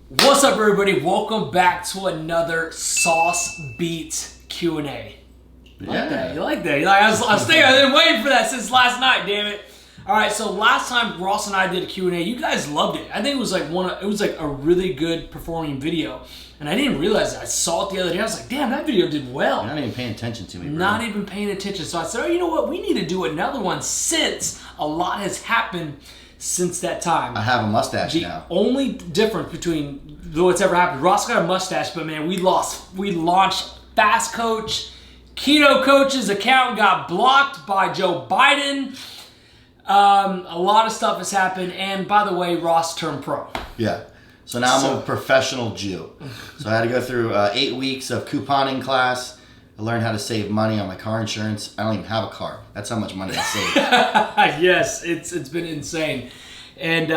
What's up, everybody? Welcome back to another Sauce Beats Q&A. You like that? You like that? I've been waiting for that since last night, damn it. All right, so last time Ross and I did a Q&A, you guys loved it. I think it was like a really good performing video, and I didn't realize it. I saw it the other day. I was like, damn, that video did well. You're not even paying attention to me, bro. Not even paying attention. So I said, oh, you know what? We need to do another one since a lot has happened since that time. I have a mustache now. The only difference between what's ever happened, Ross got a mustache, but man, we launched Fast Coach. Keto Coach's account got blocked by Joe Biden. A lot of stuff has happened, and by the way, Ross turned pro. Yeah. So now I'm a professional Jew. So I had to go through 8 weeks of couponing class. I learned how to save money on my car insurance. I don't even have a car. That's how much money I saved. Yes, it's been insane. And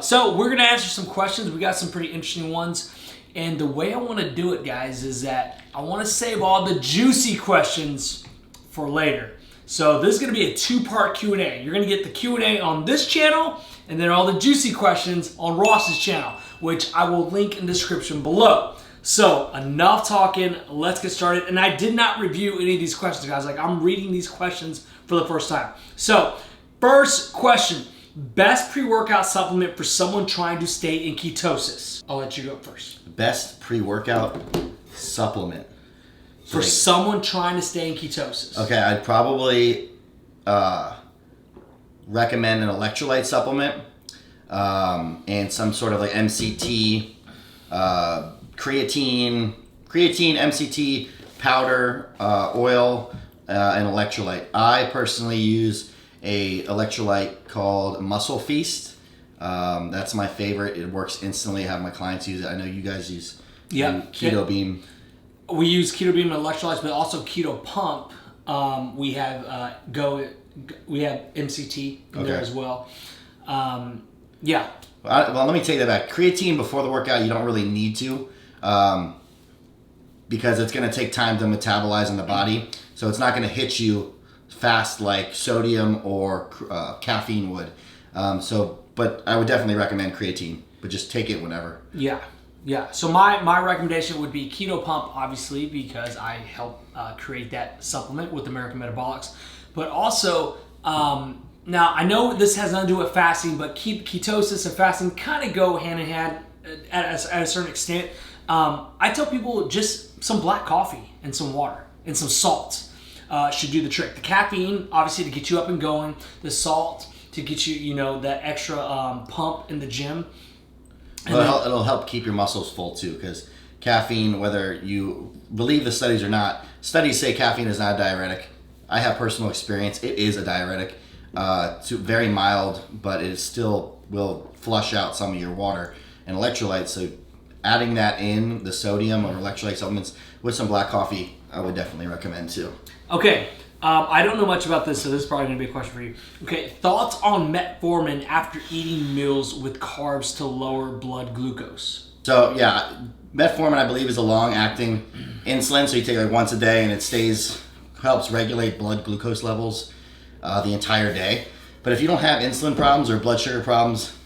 so we're going to answer some questions. We got some pretty interesting ones. And the way I want to do it, guys, is that I want to save all the juicy questions for later. So this is going to be a two-part Q&A. You're going to get the Q&A on this channel and then all the juicy questions on Ross's channel, which I will link in the description below. So enough talking, let's get started. And I did not review any of these questions, guys. Like, I'm reading these questions for the first time. So first question, best pre-workout supplement for someone trying to stay in ketosis. I'll let you go first. Best pre-workout supplement. For someone trying to stay in ketosis. Okay, I'd probably recommend an electrolyte supplement and some sort of like MCT, creatine, MCT, powder, oil, and electrolyte. I personally use a electrolyte called Muscle Feast. That's my favorite. It works instantly. I have my clients use it. I know you guys use Keto Beam. We use Keto Beam and electrolytes, but also Keto Pump. We have MCT in there as well. Yeah. Well, let me take that back. Creatine before the workout, you don't really need to, because it's going to take time to metabolize in the body. So it's not going to hit you fast like sodium or caffeine would. But I would definitely recommend creatine, but just take it whenever. Yeah. Yeah, so my recommendation would be Keto Pump, obviously, because I help create that supplement with American Metabolics. But also, now I know this has nothing to do with fasting, but ketosis and fasting kind of go hand in hand at a certain extent. I tell people just some black coffee and some water and some salt should do the trick. The caffeine, obviously, to get you up and going. The salt to get you, that extra pump in the gym. Well, it'll help keep your muscles full too, because caffeine, whether you believe the studies or not, studies say caffeine is not a diuretic. I have personal experience. It is a diuretic. Very mild, but it still will flush out some of your water and electrolytes. So adding that in, the sodium or electrolyte supplements with some black coffee, I would definitely recommend too. Okay. I don't know much about this, so this is probably going to be a question for you. Okay, thoughts on metformin after eating meals with carbs to lower blood glucose? So, yeah, metformin, I believe, is a long-acting insulin, so you take it like once a day, and it helps regulate blood glucose levels the entire day. But if you don't have insulin problems or blood sugar problems,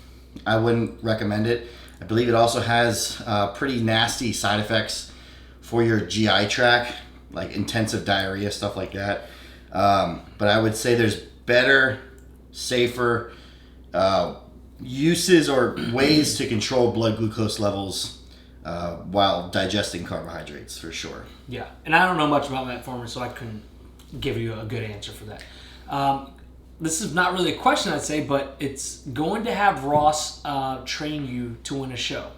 I wouldn't recommend it. I believe it also has pretty nasty side effects for your GI tract, like intensive diarrhea, stuff like that. But I would say there's better, safer uses or ways to control blood glucose levels while digesting carbohydrates, for sure. Yeah, and I don't know much about metformin, so I couldn't give you a good answer for that. This is not really a question, I'd say, but it's going to have Ross train you to win a show.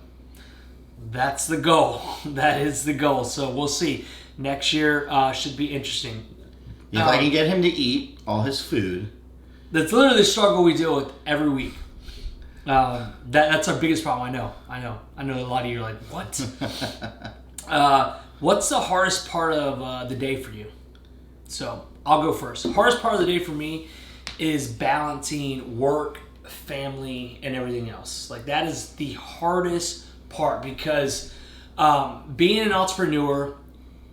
That's the goal. That is the goal. So we'll see. Next year should be interesting. If I can get him to eat all his food. That's literally the struggle we deal with every week. That's our biggest problem. I know a lot of you are like, what? What's the hardest part of the day for you? So I'll go first. Hardest part of the day for me is balancing work, family, and everything else. Like, that is the hardest part, because being an entrepreneur,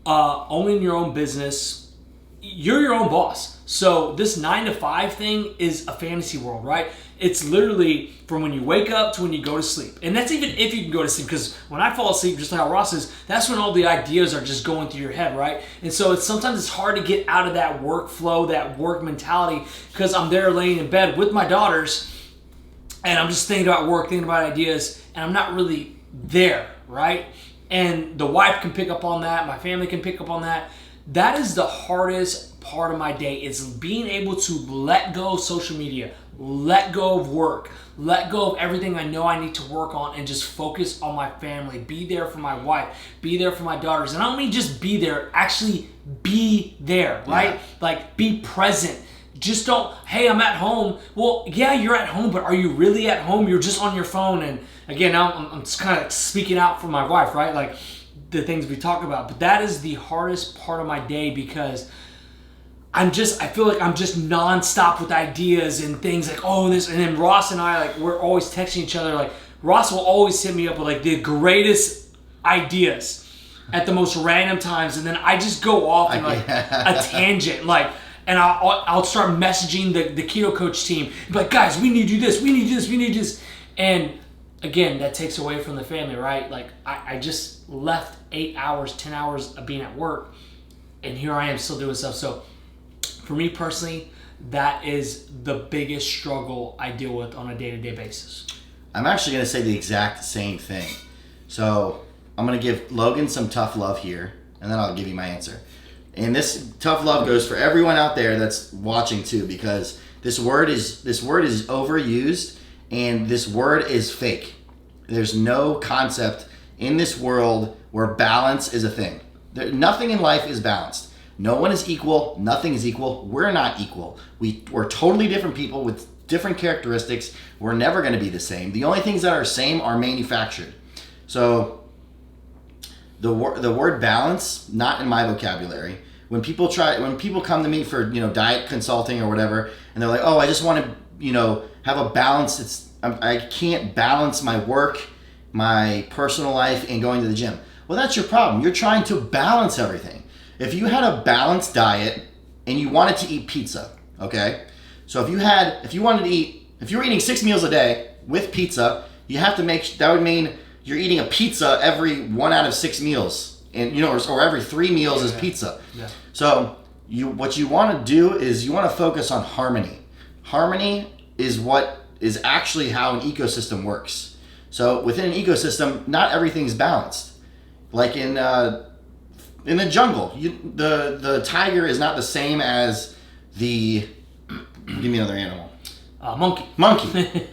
owning your own business, you're your own boss. So this 9 to 5 thing is a fantasy world, right? It's literally from when you wake up to when you go to sleep. And that's even if you can go to sleep, because when I fall asleep, just like how Ross is, that's when all the ideas are just going through your head, right? And so sometimes it's hard to get out of that workflow, that work mentality, because I'm there laying in bed with my daughters, and I'm just thinking about work, thinking about ideas, and I'm not really there, right? And the wife can pick up on that, my family can pick up on that. That is the hardest part of my day, is being able to let go of social media, let go of work, let go of everything I know I need to work on, and just focus on my family, be there for my wife, be there for my daughters. And I don't mean just be there, actually be there, right? Yeah. Like, be present. Just don't, hey, I'm at home. Well, yeah, you're at home, but are you really at home? You're just on your phone. And again, now I'm just kind of speaking out for my wife, right? Like, the things we talk about. But that is the hardest part of my day, because I feel like I'm just nonstop with ideas and things like, oh, this, and then Ross and I, like, we're always texting each other. Like, Ross will always hit me up with like the greatest ideas at the most random times, and then I just go off in like a tangent, like, and I'll start messaging the keto coach team, like, guys, we need to do this, we need to do this, we need to do this, and again, that takes away from the family, right? Like, I just left 8 hours, 10 hours of being at work, and here I am still doing stuff. So for me personally, that is the biggest struggle I deal with on a day-to-day basis. I'm actually going to say the exact same thing. So I'm going to give Logan some tough love here, and then I'll give you my answer. And this tough love goes for everyone out there that's watching too, because this word is overused, and this word is fake. There's no concept in this world where balance is a thing. Nothing in life is balanced. No one is equal. Nothing is equal. We're not equal. We're totally different people with different characteristics. We're never going to be the same. The only things that are same are manufactured. So the word balance, not in my vocabulary. When people come to me for, diet consulting or whatever, and they're like, oh, I just want to, have a balance. I can't balance my work, my personal life, and going to the gym. Well, that's your problem. You're trying to balance everything. If you had a balanced diet and you wanted to eat pizza, okay? So if you were eating 6 meals a day with pizza, you have to that would mean you're eating a pizza every 1 out of 6 meals, and or every 3 meals is pizza. Yeah. So what you want to do is you want to focus on harmony. Harmony is actually how an ecosystem works. So within an ecosystem, not everything's balanced. Like in the jungle, the tiger is not the same as the, give me another animal. Monkey.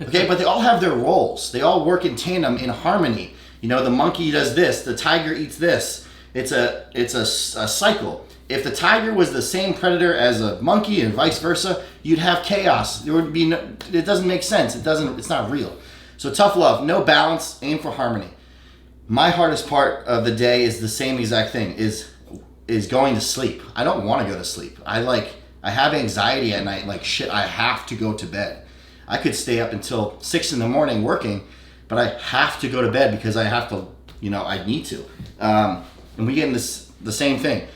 Okay, but they all have their roles. They all work in tandem, in harmony. The monkey does this, the tiger eats this. It's a cycle. If the tiger was the same predator as a monkey and vice versa, you'd have chaos. There would be it doesn't make sense. It's not real. So tough love, no balance, aim for harmony. My hardest part of the day is the same exact thing, is going to sleep. I don't want to go to sleep. I have anxiety at night, like, shit, I have to go to bed. I could stay up until 6 a.m. working, but I have to go to bed because I have to, I need to. And we get in the same thing.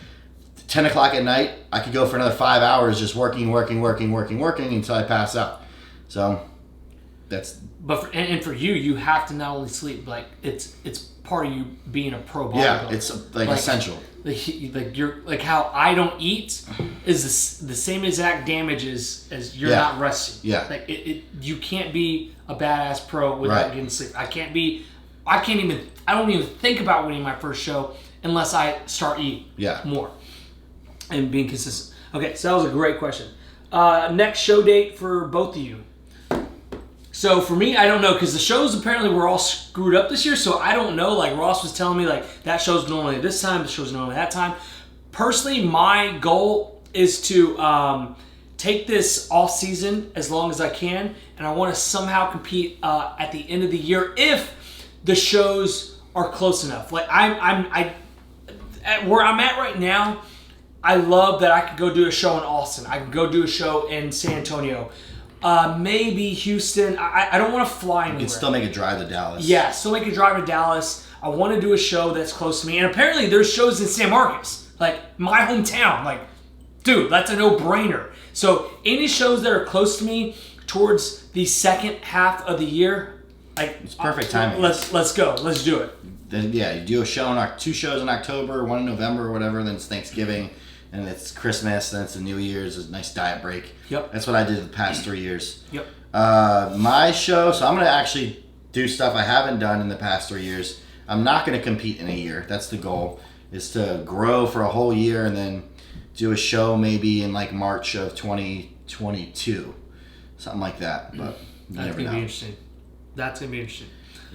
10 o'clock at night, I could go for another 5 hours just working until I pass out. So that's... But for you have to not only sleep, like, it's part of you being a pro bodybuilder. Yeah, it's like essential. Like how I don't eat is the same exact damage as you're not resting. Yeah. Like you can't be a badass pro without getting sleep. I don't even think about winning my first show unless I start eating more and being consistent. Okay, so that was a great question. Next show date for both of you. So for me, I don't know, because the shows apparently were all screwed up this year, so I don't know. Like, Ross was telling me, like, that show's normally this time, the show's normally that time. Personally, my goal is to take this off season as long as I can, and I want to somehow compete at the end of the year if the shows are close enough. Like, at where I'm at right now, I love that I could go do a show in Austin. I could go do a show in San Antonio. Maybe Houston. I don't want to fly anywhere. You can still make a drive to Dallas. Yeah, still make a drive to Dallas. I want to do a show that's close to me. And apparently there's shows in San Marcos, like my hometown. Like, Dude, that's a no-brainer. So any shows that are close to me towards the second half of the year, it's perfect timing. Let's go. Let's do it. Then you do a show 2 shows in October, 1 in November or whatever. Then it's Thanksgiving, and it's Christmas. Then it's the New Year's. It's a nice diet break. Yep. That's what I did the past 3 years. Yep. My show. So I'm gonna actually do stuff I haven't done in the past 3 years. I'm not gonna compete in a year. That's the goal. Is to grow for a whole year and then do a show maybe in like March of 2022, something like that. But that's gonna be interesting. That's gonna be interesting.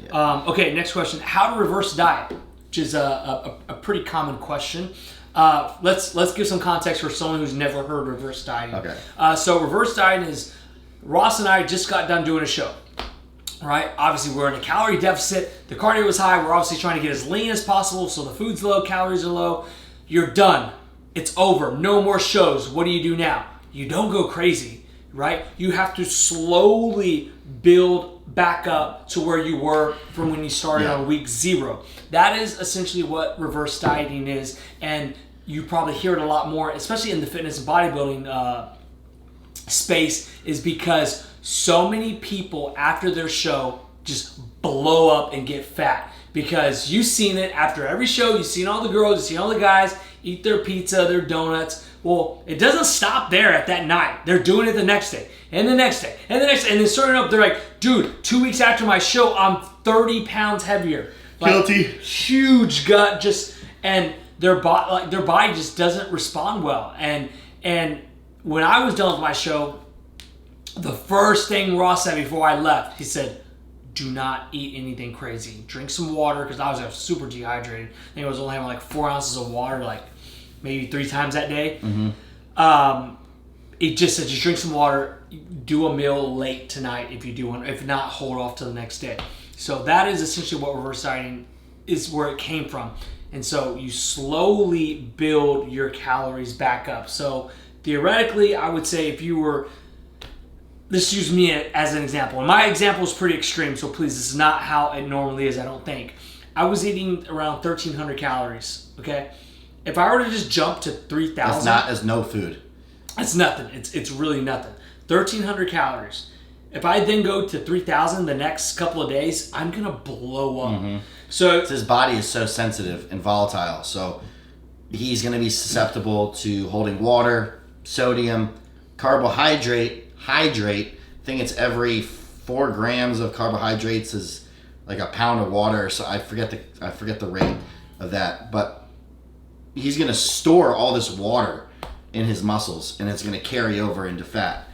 Yeah. Okay, next question: how to reverse diet, which is a pretty common question. Let's give some context for someone who's never heard reverse dieting. Okay. So reverse dieting is Ross and I just got done doing a show. Right? Obviously, we're in a calorie deficit. The cardio was high. We're obviously trying to get as lean as possible, so the food's low, calories are low. You're done. It's over. No more shows. What do you do now? You don't go crazy, right? You have to slowly build back up to where you were from when you started on week 0. That is essentially what reverse dieting is, and you probably hear it a lot more, especially in the fitness and bodybuilding space, is because so many people after their show just blow up and get fat, because you've seen it after every show. You've seen all the girls, you've seen all the guys eat their pizza, their donuts. Well, it doesn't stop there at that night. They're doing it the next day, and the next day, and the next day, and then starting up, they're like, dude, 2 weeks after my show, I'm 30 pounds heavier. Like, guilty. Huge gut, and their body just doesn't respond well. And when I was done with my show, the first thing Ross said before I left, he said, do not eat anything crazy. Drink some water, because I was super dehydrated. I think I was only having like 4 ounces of water, like maybe 3 times that day. Mm-hmm. It just said, just drink some water, do a meal late tonight if you do one. If not, hold off till the next day. So that is essentially what reverse dieting is, where it came from. And so you slowly build your calories back up. So theoretically, I would say if you were, let's use me as an example. And my example is pretty extreme, so please, this is not how it normally is, I don't think. I was eating around 1,300 calories, okay? If I were to just jump to 3,000... That's no food. It's nothing. It's really nothing. 1,300 calories. If I then go to 3,000 the next couple of days, I'm going to blow up. Mm-hmm. So his body is so sensitive and volatile, so he's going to be susceptible to holding water, sodium, carbohydrate. I think it's every 4 grams of carbohydrates is like a pound of water. So I forget the rate of that, but he's going to store all this water in his muscles, and it's going to carry over into fat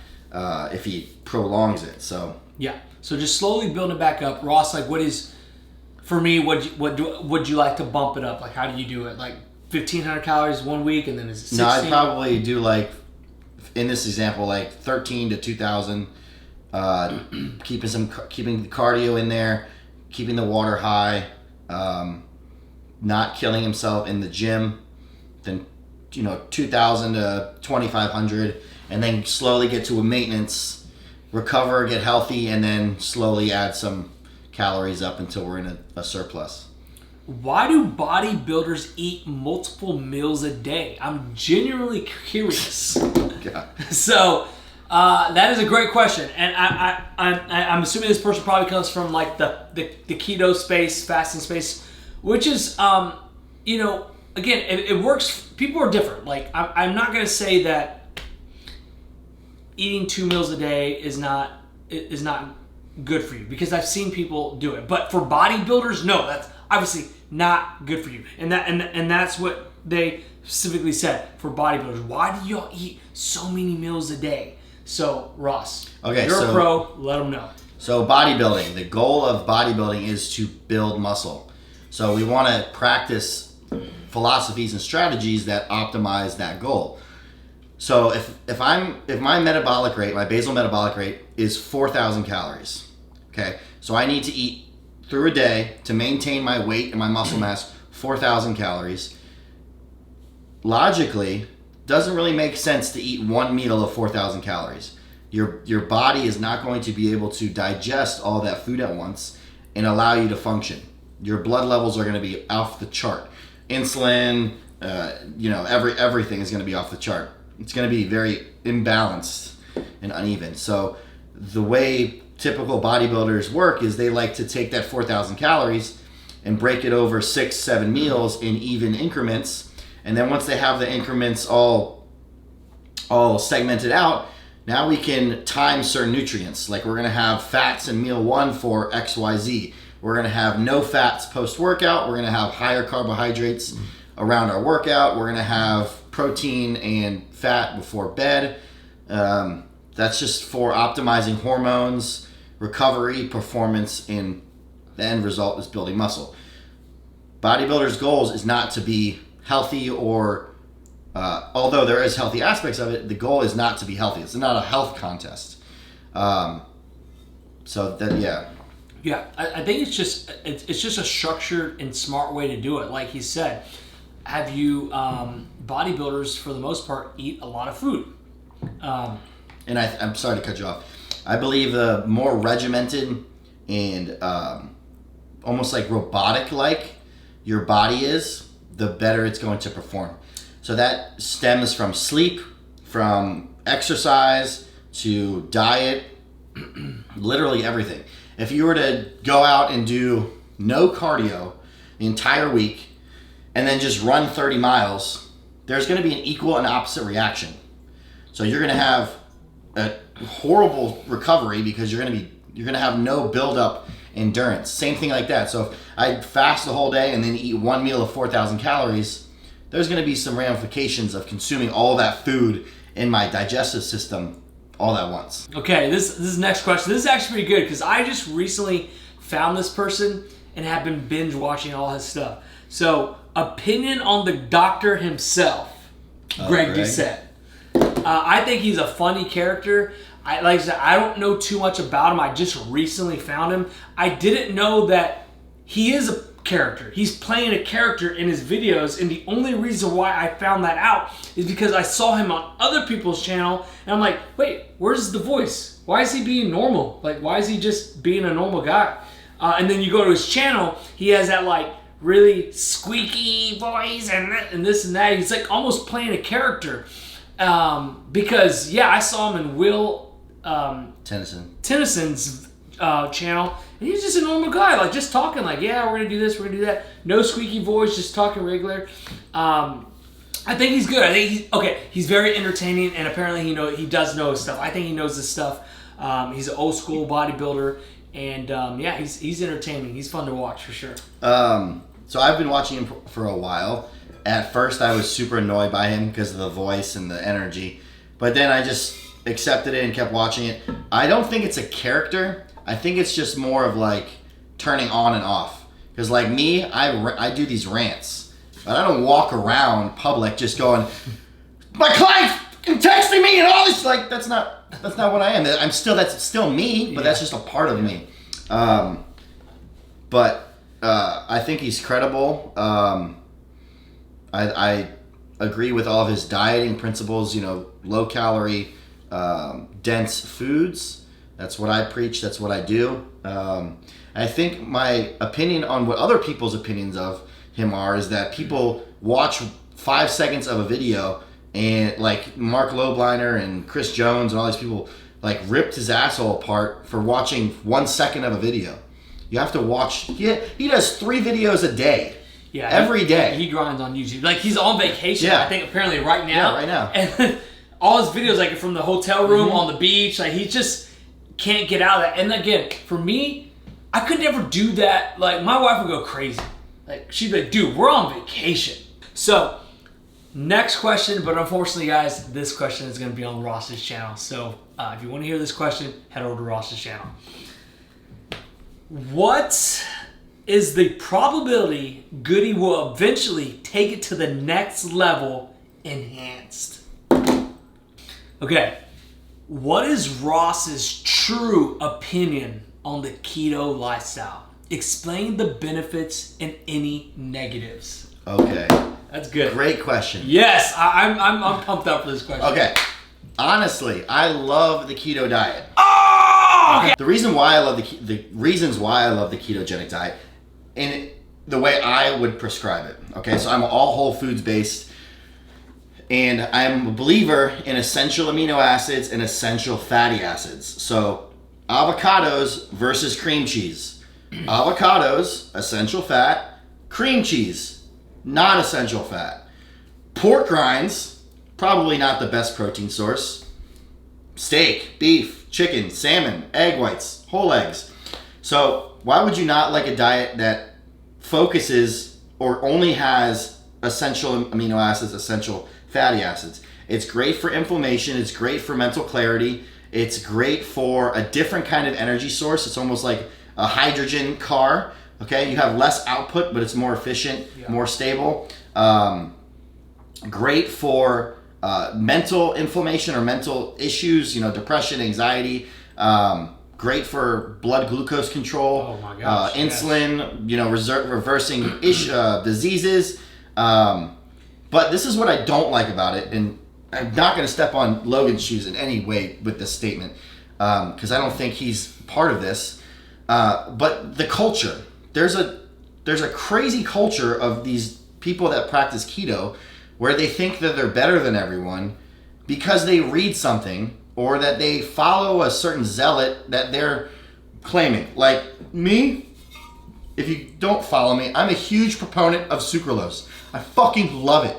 if he prolongs it. So yeah, so just slowly build it back up. Ross, like, what is, for me, would you like to bump it up? Like, how do you do it? Like 1,500 calories 1 week, and then is it 16? No, I'd probably do, like, in this example, like 13 to 2,000, keeping the cardio in there, keeping the water high, not killing himself in the gym, then 2,000 to 2,500, and then slowly get to a maintenance, recover, get healthy, and then slowly add some calories up until we're in a surplus. Why do bodybuilders eat multiple meals a day? I'm genuinely curious. God. So that is a great question, and I'm assuming this person probably comes from like the keto space, fasting space, which is again, it works. People are different. Like I'm not gonna say that eating 2 meals a day is not good for you, because I've seen people do it. But for bodybuilders, no, that's obviously not good for you. And that's what they specifically said for bodybuilders. Why do y'all eat so many meals a day? So Ross, okay, you're a pro, let them know. So bodybuilding, the goal of bodybuilding is to build muscle. So we want to practice philosophies and strategies that optimize that goal. So if my metabolic rate, my basal metabolic rate is 4,000 calories, okay? So I need to eat through a day to maintain my weight and my muscle mass 4,000 calories. Logically, doesn't really make sense to eat one meal of 4,000 calories. Your body is not going to be able to digest all that food at once and allow you to function. Your blood levels are going to be off the chart. Insulin, everything is going to be off the chart. it's going to be very imbalanced and uneven. So the way typical bodybuilders work is they like to take that 4,000 calories and break it over 6-7 meals in even increments. And then once they have the increments all segmented out, now we can time certain nutrients. Like we're going to have fats in meal 1 for XYZ. We're going to have no fats post-workout. We're going to have higher carbohydrates around our workout. We're going to have protein and fat before bed. That's just for optimizing hormones, recovery, performance, and the end result is building muscle. Bodybuilders' goals is not to be healthy or, although there is healthy aspects of it, the goal is not to be healthy. It's not a health contest. So that, yeah. Yeah, I think it's just a structured and smart way to do it. Like he said, have you bodybuilders for the most part eat a lot of food. And I'm sorry to cut you off. I believe the more regimented and almost like robotic-like your body is, the better it's going to perform. So that stems from sleep, from exercise, to diet, literally everything. If you were to go out and do no cardio the entire week and then just run 30 miles, there's going to be an equal and opposite reaction. So you're going to have a horrible recovery because you're going to have no build-up endurance. Same thing like that. So if I fast the whole day and then eat one meal of 4,000 calories, there's going to be some ramifications of consuming all that food in my digestive system all at once. Okay, this next question. This is actually pretty good because I just recently found this person and have been binge watching all his stuff. So, opinion on the doctor himself, Greg Doucette. I think he's a funny character. Like I said, I don't know too much about him. I just recently found him. I didn't know that he is a character. He's playing a character in his videos, and the only reason why I found that out is because I saw him on other people's channel, and I'm like, wait, where's the voice? Why is he being normal? Like, why is he just being a normal guy? And then you go to his channel, he has that like really squeaky voice and this and that. He's like almost playing a character. Because yeah, I saw him in Will Tennyson's channel, and he's just a normal guy, like just talking like, yeah, we're gonna do this, we're gonna do that. No squeaky voice, just talking regular. I think he's good. I think he's very entertaining, and apparently he does know his stuff. I think he knows his stuff. He's an old school bodybuilder, and yeah, he's entertaining. He's fun to watch for sure. So I've been watching him for a while. At first, I was super annoyed by him because of the voice and the energy. But then I just accepted it and kept watching it. I don't think it's a character. I think it's just more of like turning on and off. Because like me, I do these rants. But I don't walk around public just going, my client's texting me and all this. Like, that's not what I am. That's still me, but that's just a part of me. But I think he's credible. I agree with all of his dieting principles, low calorie, dense foods. That's what I preach. That's what I do. I think my opinion on what other people's opinions of him is that people watch 5 seconds of a video and like Mark Lobliner and Chris Jones and all these people like ripped his asshole apart for watching 1 second of a video. You have to watch. He does 3 videos a day. Yeah, every day. He grinds on YouTube. Like he's on vacation, yeah. I think apparently right now. Yeah, right now. And all his videos like from the hotel room on the beach, like he just can't get out of that. And again, for me, I could never do that. Like my wife would go crazy. Like she'd be like, dude, we're on vacation. So next question, but unfortunately guys, this question is gonna be on Ross's channel. So if you want to hear this question, head over to Ross's channel. What is the probability Goody will eventually take it to the next level enhanced? Okay, what is Ross's true opinion on the keto lifestyle? Explain the benefits and any negatives. Okay. That's good. Great question. Yes, I'm pumped up for this question. Okay. Honestly, I love the keto diet. Oh! Okay. The reasons why I love the ketogenic diet in the way I would prescribe it. Okay, so I'm all whole foods based, And I'm a believer in essential amino acids and essential fatty acids. So avocados versus cream cheese. Avocados, essential fat. Cream cheese, not essential fat. Pork rinds, probably not the best protein source. Steak, beef, chicken, salmon, egg whites, whole eggs. So why would you not like a diet that focuses or only has essential amino acids, essential fatty acids? It's great for inflammation. It's great for mental clarity. It's great for a different kind of energy source. It's almost like a hydrogen car. Okay, you have less output, but it's more efficient, more stable. Great for mental inflammation or mental issues, depression, anxiety. Great for blood glucose control. Oh my gosh, insulin, reversing diseases. But this is what I don't like about it, and I'm not going to step on Logan's shoes in any way with this statement, because I don't think he's part of this. But the culture, there's a crazy culture of these people that practice keto where they think that they're better than everyone because they read something or that they follow a certain zealot that they're claiming. Like me, if you don't follow me, I'm a huge proponent of sucralose. I fucking love it.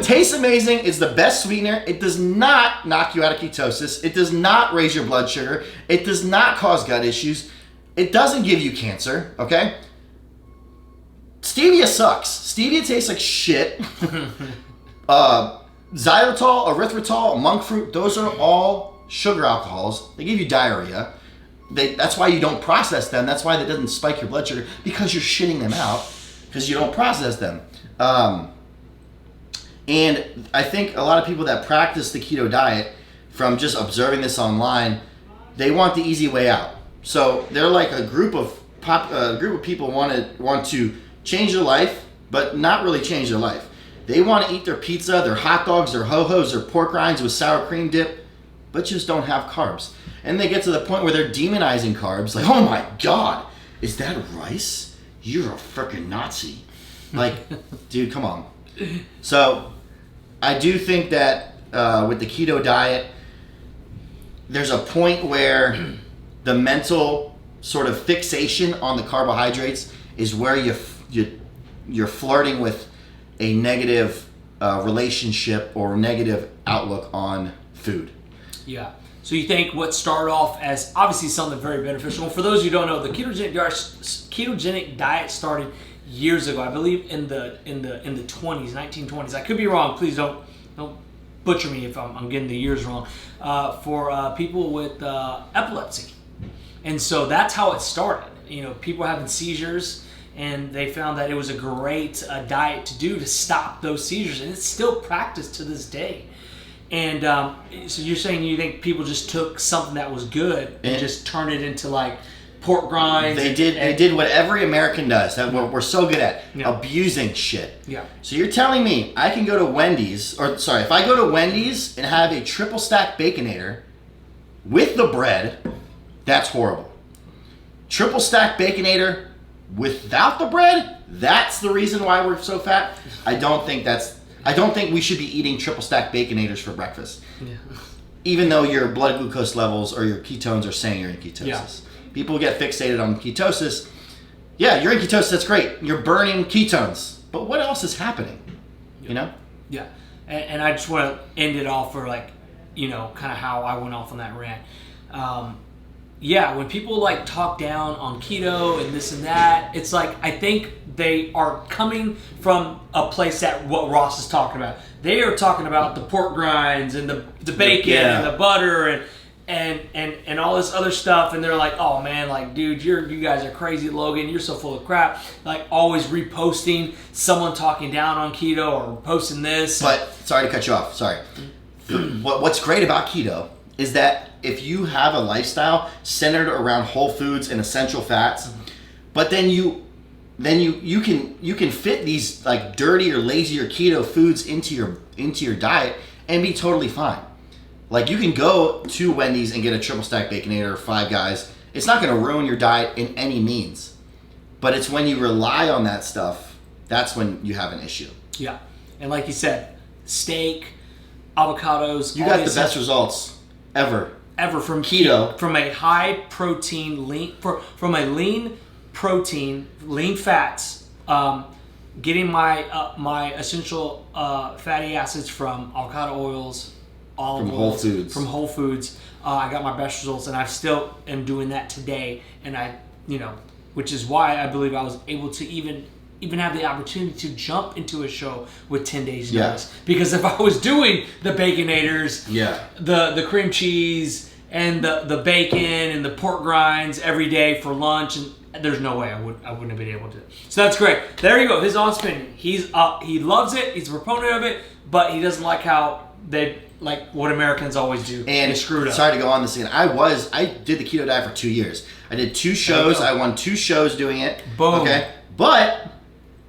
Tastes amazing. It's the best sweetener. It does not knock you out of ketosis. It does not raise your blood sugar. It does not cause gut issues. It doesn't give you cancer, okay? Stevia sucks. Stevia tastes like shit. Xylitol, erythritol, monk fruit, those are all sugar alcohols. They give you diarrhea. That's why you don't process them. That's why that doesn't spike your blood sugar, because you're shitting them out because you don't process them. And I think a lot of people that practice the keto diet, from just observing this online, they want the easy way out. So they're like a group of people want to change their life, but not really change their life. They want to eat their pizza, their hot dogs, their ho-hos, their pork rinds with sour cream dip, but just don't have carbs. And they get to the point where they're demonizing carbs. Like, oh my God, is that rice? You're a freaking Nazi. Like, dude, come on. So I do think that with the keto diet, there's a point where the mental sort of fixation on the carbohydrates is where you're flirting with a negative relationship or negative outlook on food. Yeah. So you think what started off as obviously something very beneficial. For those who don't know, the ketogenic diet started years ago. I believe in the 20s, 1920s. I could be wrong. Please don't butcher me if I'm getting the years wrong. For people with epilepsy, and so that's how it started. People having seizures, and they found that it was a great diet to do to stop those seizures, and it's still practiced to this day. And so you're saying you think people just took something that was good and just turned it into like pork grinds? They did what every American does. That we're so good at, abusing shit. Yeah. So you're telling me I can go to Wendy's, if I go to Wendy's and have a triple stack Baconator with the bread, that's horrible. Triple stack Baconator without the bread, that's the reason why we're so fat. I don't think we should be eating triple stack Baconators for breakfast. Yeah. Even though your blood glucose levels or your ketones are saying you're in ketosis. Yeah. People get fixated on ketosis. Yeah, you're in ketosis, that's great. You're burning ketones. But what else is happening? Yeah. Yeah. And I just want to end it off for kind of how I went off on that rant. When people talk down on keto and this and that, it's like I think they are coming from a place that what Ross is talking about. They are talking about the pork grinds and the bacon and the butter and all this other stuff, and they're like, oh man, dude, you guys are crazy, Logan, you're so full of crap. Always reposting someone talking down on keto or posting this. But sorry to cut you off. Sorry. What's great about keto is that if you have a lifestyle centered around whole foods and essential fats, but then you can fit these dirty or lazy or keto foods into your diet and be totally fine. You can go to Wendy's and get a triple stack Baconator or Five Guys. It's not going to ruin your diet in any means, but it's when you rely on that stuff, that's when you have an issue. Yeah, and like you said, steak, avocados. You got the best results ever from keto. From a high protein, from a lean protein, lean fats, getting my essential fatty acids from avocado oils, olive oils, from Whole Foods. I got my best results, and I still am doing that today. And which is why I believe I was able to even have the opportunity to jump into a show with 10 days notice. Because if I was doing the Baconators, the cream cheese, and the bacon and the pork grinds every day for lunch, and there's no way I wouldn't have been able to. So that's great. There you go. His honest opinion. He loves it. He's a proponent of it, but he doesn't like how what Americans always do. And they screwed up. Sorry to go on this again. I did the keto diet for 2 years. I did 2 shows. I won 2 shows doing it. Boom. Okay. But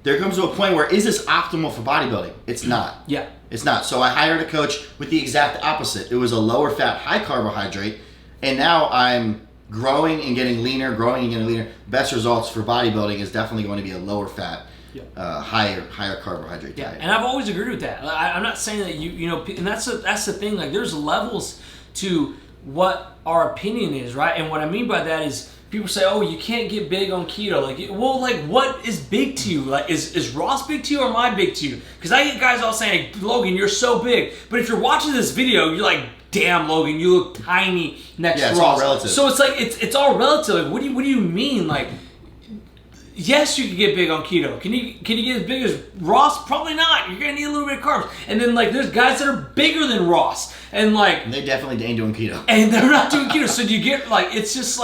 there comes to a point where, is this optimal for bodybuilding? It's not. Yeah. It's not. So I hired a coach with the exact opposite. It was a lower fat, high carbohydrate. And now I'm growing and getting leaner, Best results for bodybuilding is definitely going to be a lower fat, higher carbohydrate diet. And I've always agreed with that. I'm not saying that and that's the thing. Like, there's levels to what our opinion is, right? And what I mean by that is, people say, "Oh, you can't get big on keto." What is big to you? Like, is Ross big to you, or am I big to you? Because I get guys all saying, "Logan, you're so big," but if you're watching this video, you're like, "Damn, Logan, you look tiny next to Ross." It's all relative. So it's like it's all relative. Like, what do you mean? Like, yes, you can get big on keto. Can you get as big as Ross? Probably not. You're gonna need a little bit of carbs. And then there's guys that are bigger than Ross, and they definitely ain't doing keto, and they're not doing keto. So do you get it's just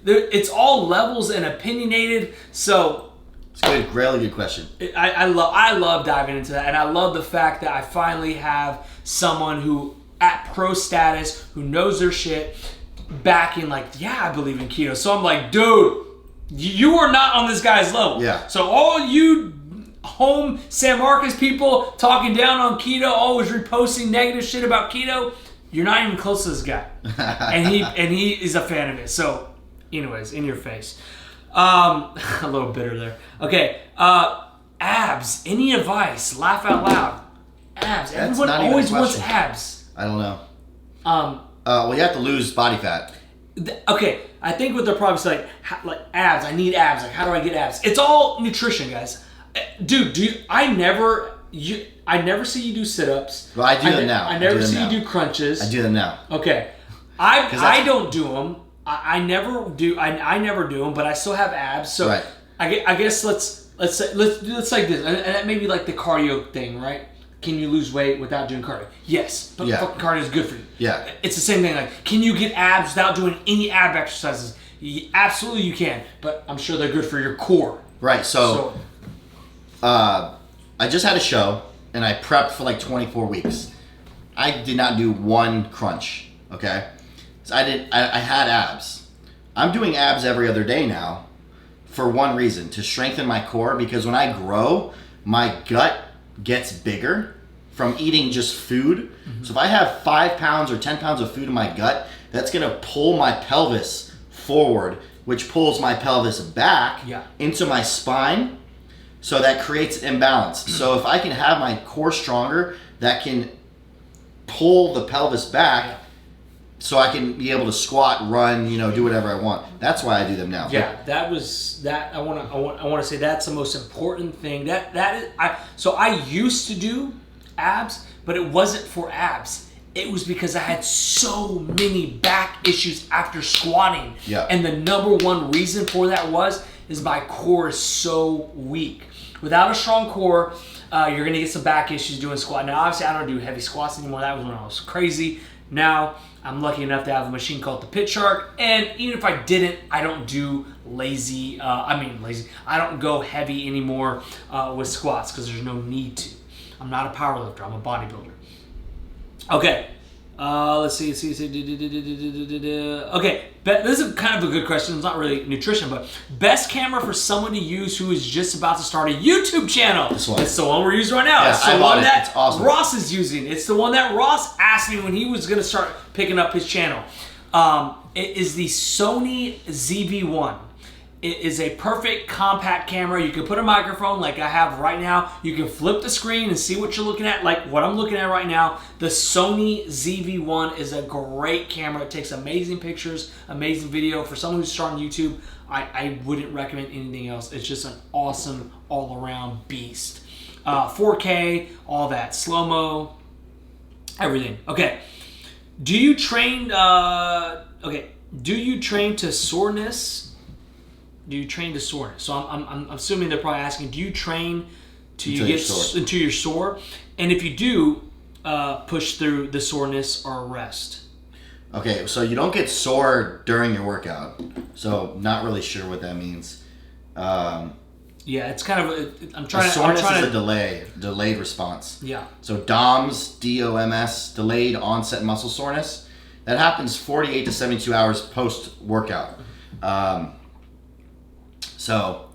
it's all levels and opinionated. So it's good, really good question. I love diving into that, and I love the fact that I finally have someone who at pro status who knows their shit backing I believe in keto. So I'm like, dude, you are not on this guy's level. Yeah. So all you home San Marcos people talking down on keto, always reposting negative shit about keto, you're not even close to this guy. and he is a fan of it. So anyways, in your face. A little bitter there. Okay. Abs. Any advice? Laugh out loud. Abs. Everyone always wants abs. I don't know. Well, you have to lose body fat. Okay. I think what they're probably saying, like abs. I need abs. Like, how do I get abs? It's all nutrition, guys. Dude, I never see you do sit-ups. Well, I do them now. I never see you do crunches. I do them now. Okay. I don't do them. I never do. I never do them, but I still have abs. So right. I guess let's like this, and that may be like the cardio thing, right? Can you lose weight without doing cardio? Yes, but fucking cardio is good for you. Yeah, it's the same thing. Like, can you get abs without doing any ab exercises? Absolutely, you can, but I'm sure they're good for your core. Right. So I just had a show, and I prepped for 24 weeks. I did not do one crunch. Okay. So I had abs. I'm doing abs every other day now for one reason, to strengthen my core, because when I grow, my gut gets bigger from eating just food. Mm-hmm. So if I have 5 pounds or 10 pounds of food in my gut, that's going to pull my pelvis forward, which pulls my pelvis back into my spine. So that creates imbalance. So if I can have my core stronger, that can pull the pelvis back, so I can be able to squat, run, do whatever I want. That's why I do them now. Yeah, that was that. I want to say that's the most important thing. So I used to do abs, but it wasn't for abs. It was because I had so many back issues after squatting. Yeah. And the number one reason for that is my core is so weak. Without a strong core, you're gonna get some back issues doing squat. Now, obviously, I don't do heavy squats anymore. That was when I was crazy. Now, I'm lucky enough to have a machine called the Pit Shark, and even if I didn't, I don't do lazy. I don't go heavy anymore with squats because there's no need to. I'm not a power lifter. I'm a bodybuilder. Okay. Let's see. Okay, this is kind of a good question. It's not really nutrition, but best camera for someone to use who is just about to start a YouTube channel. This one. It's the one we're using right now. Yeah, it's the one that it's awesome. Ross is using. It's the one that Ross asked me when he was going to start picking up his channel. It is the Sony ZV-1. It is a perfect compact camera. You can put a microphone like I have right now. You can flip the screen and see what you're looking at, like what I'm looking at right now. The Sony ZV-1 is a great camera. It takes amazing pictures, amazing video. For someone who's starting YouTube, I wouldn't recommend anything else. It's just an awesome all-around beast. 4K, all that, slow-mo, everything. Okay, do you train to soreness? Do you train to soreness? So I'm assuming they're probably asking, do you train until you're sore? And if you do, push through the soreness or rest. Okay, so you don't get sore during your workout. So not really sure what that means. Yeah, it's kind of soreness is a delayed response. Yeah. So DOMS, DOMS, delayed onset muscle soreness, that happens 48 to 72 hours post workout. So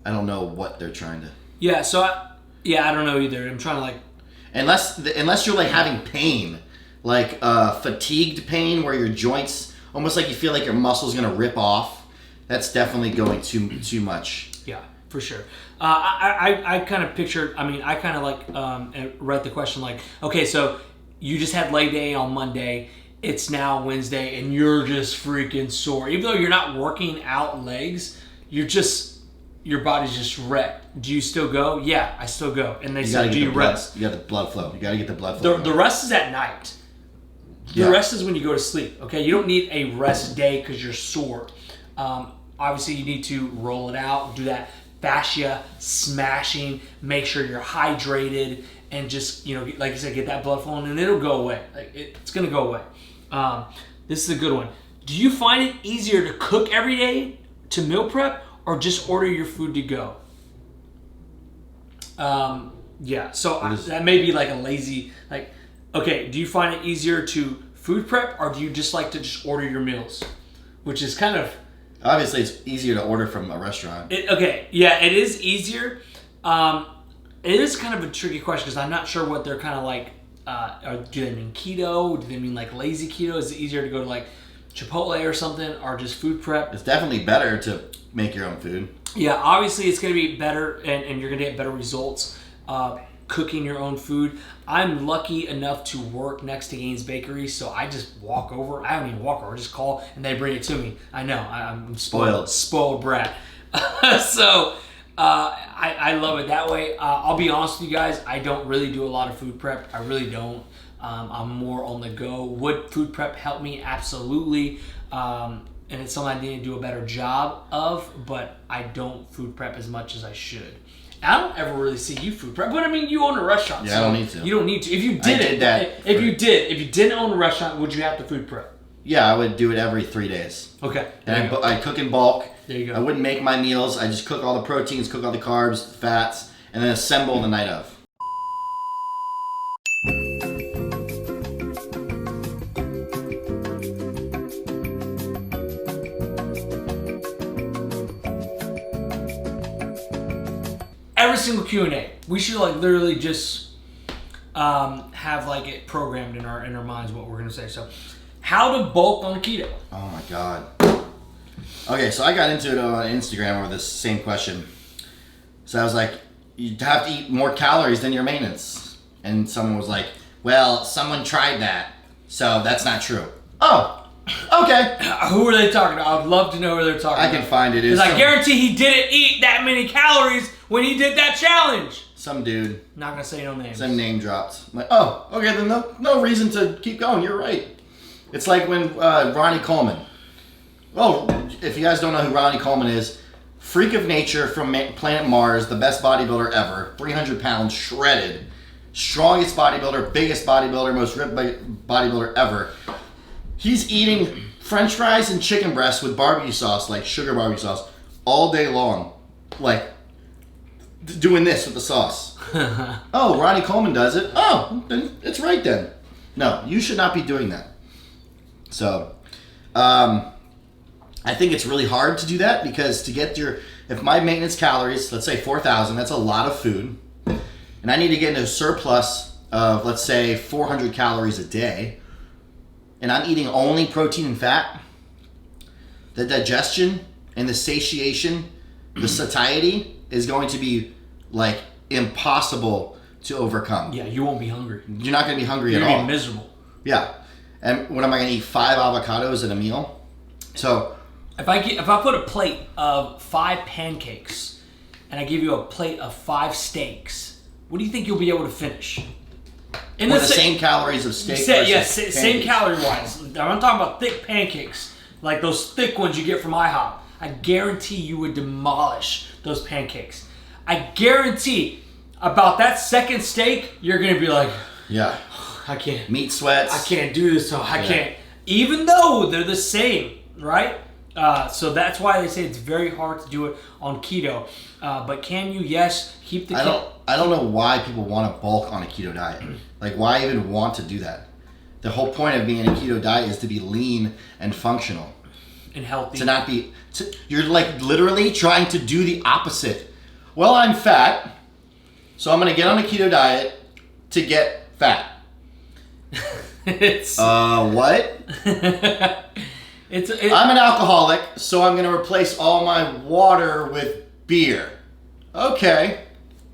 I don't know what they're trying to. Yeah. So I don't know either. I'm trying to like. Unless you're like having pain, like fatigued pain, where your joints almost like you feel like your muscle's gonna rip off. That's definitely going too much. Yeah, for sure. I kind of pictured. I mean, I kind of like read the question like, okay, so you just had leg day on Monday. It's now Wednesday, and you're just freaking sore. Even though you're not working out legs, your body's just wrecked. Do you still go? Yeah, I still go. And they say, do you rest? You got the blood flow. You got to get the blood flow. The rest is at night. The rest is when you go to sleep. Okay, you don't need a rest day because you're sore. Obviously, you need to roll it out, do that fascia smashing, make sure you're hydrated, and just like you said, get that blood flowing, and it'll go away. Like it's gonna go away. This is a good one. Do you find it easier to cook every day, to meal prep, or just order your food to go? Yeah, so that may be like a lazy, like, okay, do you find it easier to food prep, or do you just like to just order your meals? Which is kind of... Obviously, it's easier to order from a restaurant. It is easier. It is kind of a tricky question because I'm not sure what they're kind of like, do they mean keto? Do they mean like lazy keto? Is it easier to go to like Chipotle or something, or just food prep? It's definitely better to make your own food. Yeah, obviously it's going to be better, and you're going to get better results cooking your own food. I'm lucky enough to work next to Gaines Bakery, so I just walk over. I don't even walk over, I just call, and they bring it to me. I know, I'm spoiled brat. So I love it that way. I'll be honest with you guys, I don't really do a lot of food prep. I really don't. I'm more on the go. Would food prep help me? Absolutely. And it's something I need to do a better job of, but I don't food prep as much as I should. I don't ever really see you food prep, but I mean, you own a restaurant. Yeah, so I don't need to. You don't need to. If you if you didn't own a restaurant, would you have to food prep? Yeah, I would do it every 3 days. Okay. And I cook in bulk. There you go. I wouldn't make my meals. I just cook all the proteins, cook all the carbs, fats, and then assemble the night of. Every single Q&A, we should like literally just have like it programmed in our minds what we're gonna say. So, how to bulk on keto? Oh my god. Okay, so I got into it on Instagram over this same question. So I was like, you have to eat more calories than your maintenance, and someone was like, well, someone tried that, so that's not true. Oh, okay. Who are they talking about? I'd love to know who they're talking about. I can find it. Because I guarantee he didn't eat that many calories when he did that challenge. Some dude. Not gonna say no names. Some name dropped. I'm like, oh, okay, then no reason to keep going. You're right. It's like when Ronnie Coleman. Oh, if you guys don't know who Ronnie Coleman is, freak of nature from planet Mars, the best bodybuilder ever, 300 pounds, shredded, strongest bodybuilder, biggest bodybuilder, most ripped bodybuilder ever. He's eating French fries and chicken breasts with barbecue sauce, like sugar barbecue sauce, all day long, like doing this with the sauce. Oh, Ronnie Coleman does it. Oh, then it's right then. No, you should not be doing that. So, I think it's really hard to do that because to get if my maintenance calories, let's say 4,000, that's a lot of food, and I need to get into a surplus of, let's say, 400 calories a day, and I'm eating only protein and fat, the digestion and the satiation, the satiety is going to be like impossible to overcome. Yeah, you won't be hungry. You're not going to be hungry You're at all. gonna be miserable. Yeah. And what am I going to eat? 5 avocados at a meal? So if I put a plate of 5 pancakes and I give you a plate of 5 steaks, what do you think you'll be able to finish? In the same calories of steak. Same calorie wise. I'm not talking about thick pancakes, like those thick ones you get from IHOP. I guarantee you would demolish those pancakes. I guarantee about that second steak, you're gonna be like, yeah, I can't. Meat sweats. I can't do this. So I can't. Even though they're the same, right? So that's why they say it's very hard to do it on keto. But can you? Yes, keep the. I don't know why people want to bulk on a keto diet. Like, why even want to do that? The whole point of being in a keto diet is to be lean and functional. And healthy. To not be... you're like literally trying to do the opposite. Well, I'm fat, so I'm going to get on a keto diet to get fat. What? I'm an alcoholic, so I'm going to replace all my water with beer. Okay.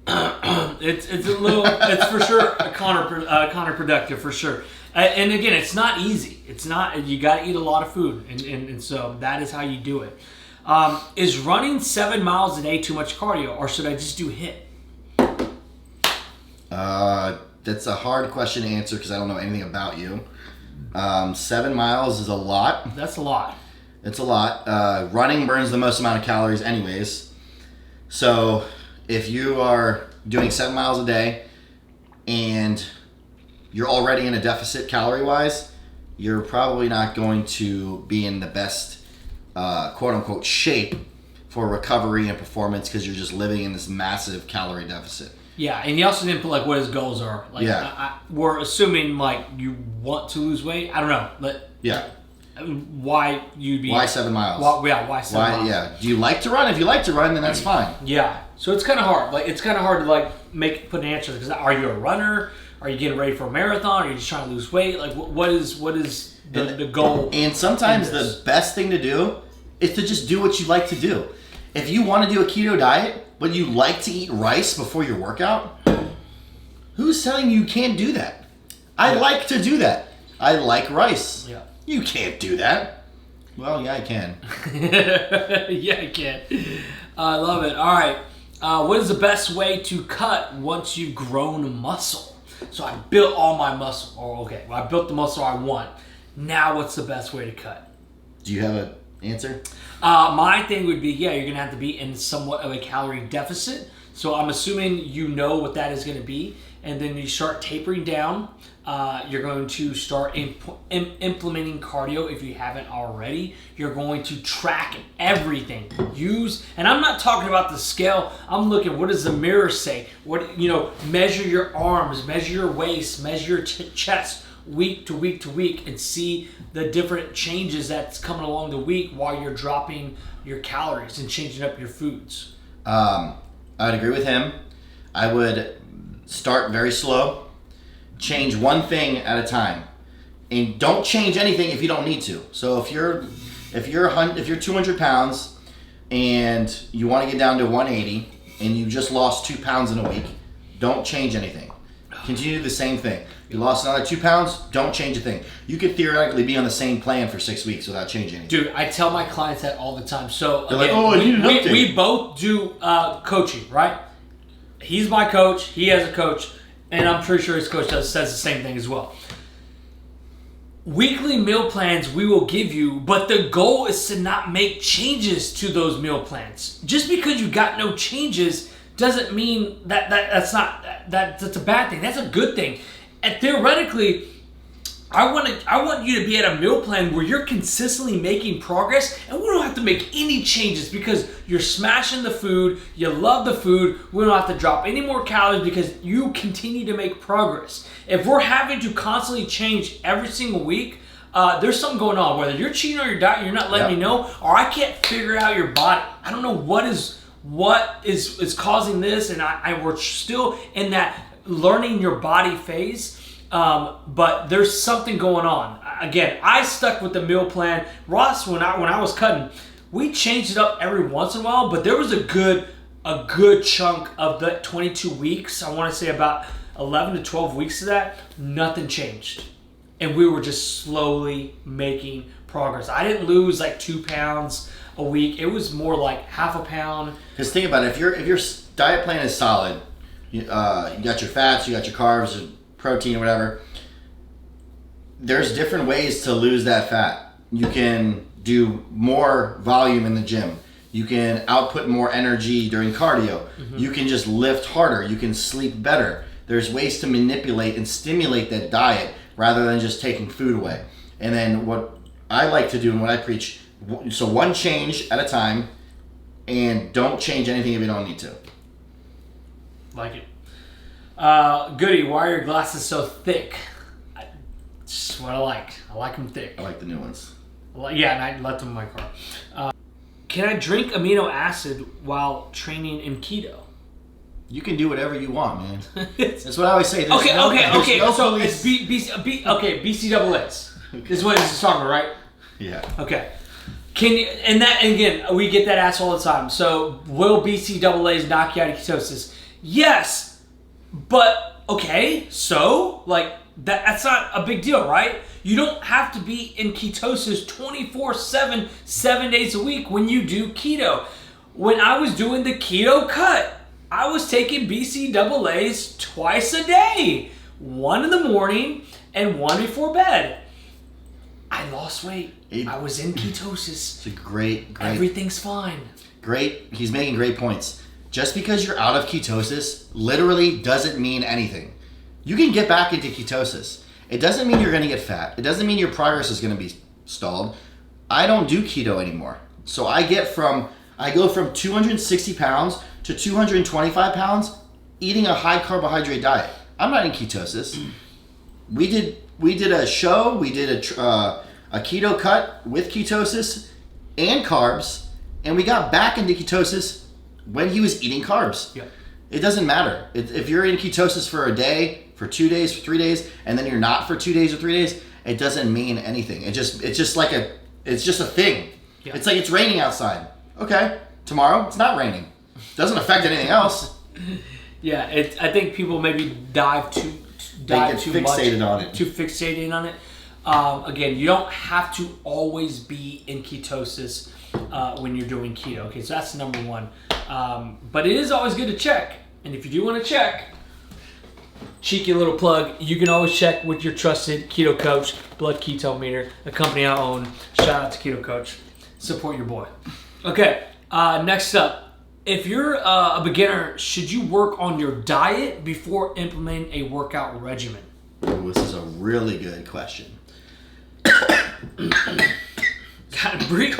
It's for sure counterproductive for sure. And again, it's not easy. It's not. You got to eat a lot of food, and so that is how you do it. Is running 7 miles a day too much cardio, or should I just do HIIT? That's a hard question to answer because I don't know anything about you. 7 miles is a lot. That's a lot. It's a lot. Running burns the most amount of calories anyways. So if you are doing 7 miles a day and you're already in a deficit calorie-wise, you're probably not going to be in the best quote-unquote shape for recovery and performance because you're just living in this massive calorie deficit. Yeah, and you also didn't put like what his goals are. Like, yeah. We're assuming like you want to lose weight. I don't know, but yeah, why you'd be? Why 7 miles? Why 7 miles? Yeah. Do you like to run? If you like to run, then that's fine. Yeah. So it's kind of hard. Like it's kind of hard to like put an answer because are you a runner? Are you getting ready for a marathon? Are you just trying to lose weight? Like what is the goal? And sometimes the best thing to do is to just do what you like to do. If you want to do a keto diet, but you like to eat rice before your workout, who's telling you can't do that? I like to do that. I like rice. Yeah. You can't do that. Well, yeah, I can. Yeah, I can. I love it. All right. What is the best way to cut once you've grown muscle? So I built all my muscle. Oh, okay. Well, I built the muscle I want. Now what's the best way to cut? Do you have an answer? My thing would be, you're going to have to be in somewhat of a calorie deficit. So I'm assuming you know what that is going to be. And then you start tapering down. You're going to start implementing cardio if you haven't already. You're going to track everything. And I'm not talking about the scale. I'm looking, what does the mirror say? Measure your arms, measure your waist, measure your chest week to week to week and see the different changes that's coming along the week while you're dropping your calories and changing up your foods. I would agree with him. I would start very slow. Change one thing at a time, and don't change anything if you don't need to. So if you're 200 pounds and you want to get down to 180 and you just lost 2 pounds in a week, don't change anything. Continue the same thing. You lost another 2 pounds, don't change a thing. You could theoretically be on the same plan for 6 weeks without changing anything. Dude, I tell my clients that all the time. So again, we both do coaching, right? He's my coach. He has a coach. And I'm pretty sure his coach says the same thing as well. Weekly meal plans we will give you, but the goal is to not make changes to those meal plans. Just because you got no changes doesn't mean that's a bad thing. That's a good thing. And theoretically, I want you to be at a meal plan where you're consistently making progress, and we don't have to make any changes because you're smashing the food, you love the food, we don't have to drop any more calories because you continue to make progress. If we're having to constantly change every single week, there's something going on. Whether you're cheating on your diet, you're not letting me know, or I can't figure out your body. I don't know what is causing this, and we're still in that learning your body phase. But there's something going on. Again, I stuck with the meal plan. Ross, when I was cutting, we changed it up every once in a while, but there was a good chunk of the 22 weeks. I want to say about 11 to 12 weeks of that, nothing changed. And we were just slowly making progress. I didn't lose like 2 pounds a week. It was more like half a pound. Because think about it, if your diet plan is solid, you got your fats, you got your carbs, your protein, or whatever, there's different ways to lose that fat. You can do more volume in the gym. You can output more energy during cardio. Mm-hmm. You can just lift harder. You can sleep better. There's ways to manipulate and stimulate that diet rather than just taking food away. And then what I like to do and what I preach, so one change at a time, and don't change anything if you don't need to. Like it. Goody, why are your glasses so thick? Just what I like. I like them thick. I like the new ones. Yeah, and I left them in my car. Can I drink amino acid while training in keto? You can do whatever you want, man. That's what I always say. Okay. No So police. it's BCAAs. This is what it's talking about, right? Yeah. Okay. Can you, and that, again, we get that asked all the time. So will BCAAs knock you out of ketosis? Yes, but okay. So like that's not a big deal, right? You don't have to be in ketosis 24/7, 7 days a week when you do keto. When I was doing the keto cut, I was taking BCAAs twice a day. One in the morning and one before bed. I lost weight. I was in ketosis. It's a great. Everything's fine. Great. He's making great points. Just because you're out of ketosis literally doesn't mean anything. You can get back into ketosis. It doesn't mean you're going to get fat. It doesn't mean your progress is going to be stalled. I don't do keto anymore. So I go from 260 pounds to 225 pounds eating a high carbohydrate diet. I'm not in ketosis. We did a show. We did a keto cut with ketosis and carbs, and we got back into ketosis when he was eating carbs. Yeah. It doesn't matter. If you're in ketosis for a day, for 2 days, for 3 days, and then you're not for 2 days or 3 days, it doesn't mean anything. It's just a thing. Yeah. It's like it's raining outside. Okay, tomorrow it's not raining. Doesn't affect anything else. Yeah, I think people maybe dive too fixated on it. Too fixated on it. Again, you don't have to always be in ketosis when you're doing keto. Okay, so that's number one. But it is always good to check. And if you do want to check, cheeky little plug, you can always check with your trusted keto coach, Blood Keto Meter, a company I own. Shout out to Keto Coach. Support your boy. Okay, next up. If you're a beginner, should you work on your diet before implementing a workout regimen? Ooh, this is a really good question. God, breathe.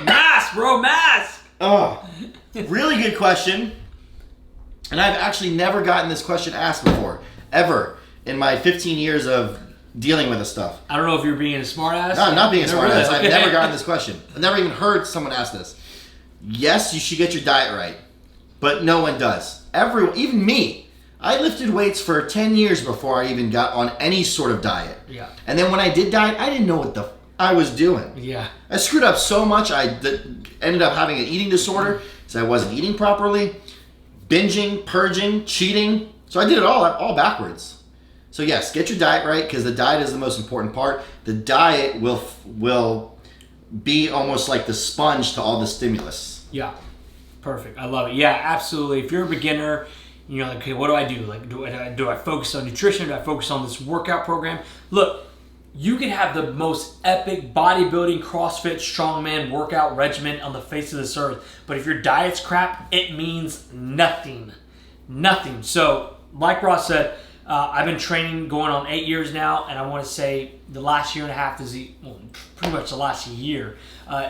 Mask, bro, mask. Oh, really good question. And I've actually never gotten this question asked before, ever, in my 15 years of dealing with this stuff. I don't know if you're being a smart ass. No, I'm not being a smart ass. Okay. I've never gotten this question. I've never even heard someone ask this. Yes, you should get your diet right, but no one does. Everyone, even me, I lifted weights for 10 years before I even got on any sort of diet. Yeah. And then when I did diet, I didn't know what I was doing. Yeah. I screwed up so much, I ended up having an eating disorder because I wasn't eating properly, binging, purging, cheating. So I did it all backwards. So yes, get your diet right because the diet is the most important part. The diet will be almost like the sponge to all the stimulus. Yeah, perfect. I love it. Yeah, absolutely. If you're a beginner, you're like, okay, what do I do? Like, do I focus on nutrition? Do I focus on this workout program? Look, you can have the most epic bodybuilding, CrossFit, strongman workout regimen on the face of this earth, but if your diet's crap, it means nothing. Nothing. So, like Ross said, I've been training going on 8 years now, and I want to say the last year and a half pretty much the last year